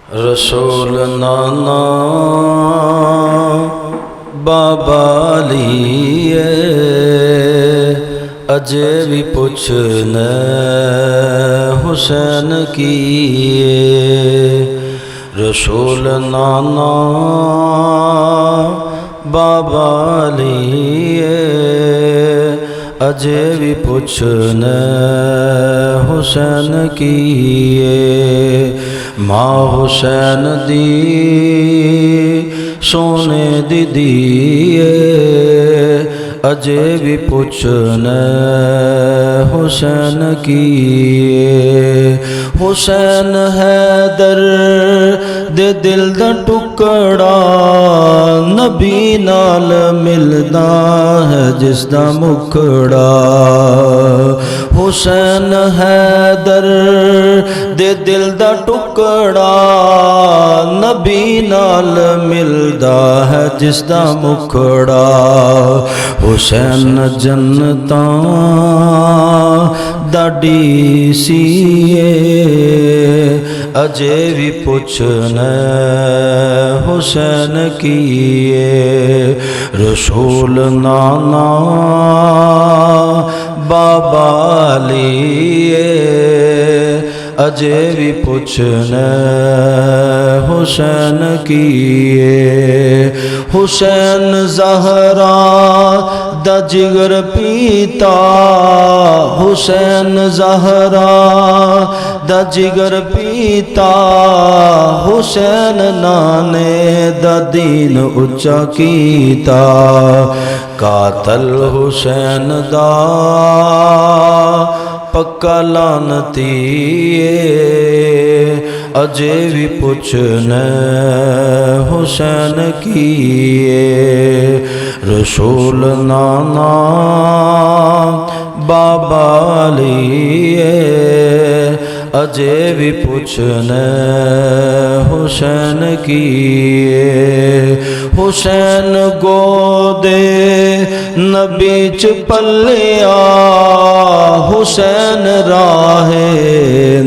रसूल नाना बाबा लिए अजे भी पुछने हुसैन किए। रसूल नाना बाबा लिए अजे भी पुछने हुसैन किए। माँ हुसैन दी सोने दी दिए अजे भी पुछने हुसैन किए। हुसैन हैदर दे दिल दा टुकड़ा नबी नाल मिलदा है जिसदा मुखड़ा। हुसैन हैदर दे दिल दा टुकड़ा नबी नाल मिलदा है जिसदा मुखड़ा। हुसैन जन्नतां दा डीसीए अजे भी पुछने हुसैन किए। रसूल नाना बाबा लिए अजे भी पुछने हुसैन किए। हुसैन ज़हरा दा जिगर पीता हुसैन ज़हरा दा जिगर पीता। हुसैन नाने दा दीन उच्चा कीता। कातल हुसैन दा पक्का लानतीए अजे भी पुछने हुसैन किए। रसूल नाना बाबा लिए अजे भी पुछने हुसैन किए। हुसैन गोदे नबी च पलिया हुसैन राहे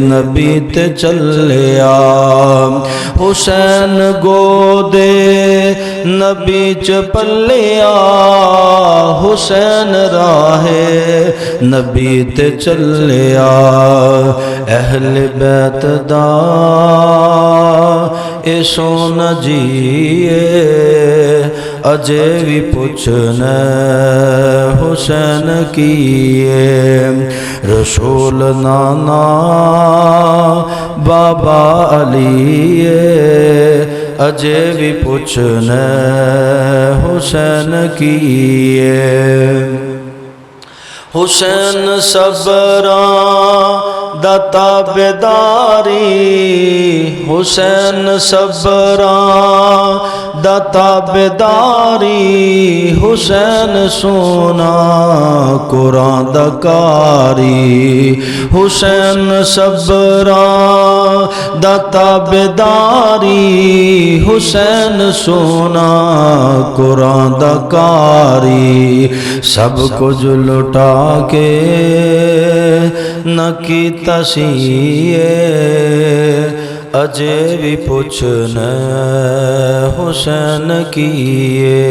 नबी ते चलिया। हुसैन गोदे नबी च पलिया हुसैन राहे नबी ते चलिया। अहले बैत दा ए सोना जिए अजे भी पुछने हुसैन किए। रसूल नाना बाबा लिए अजे भी पुछने हुसैन किए। हुसैन सबरा दा ताबेदारी हुसैन सबरा दा ताबेदारी। हुसैन सोना कुरान दा कारी हुसैन सबरा दा ताबेदारी। हुसैन सोना कुरान दा कारी। सब कुछ लुटा के न कीता सीए अजे भी पुछने हुसैन किए।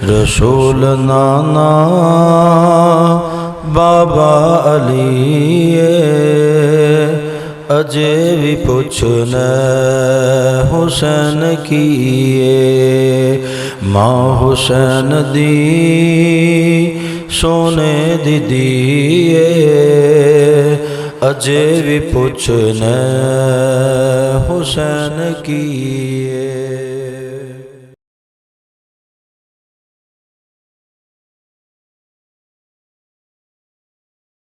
रसूल नाना बाबा लिए अजे भी पुछने हुसैन किए। माँ हुसैन दी सोने दी दिए अजे भी पुछने हुसैन किए।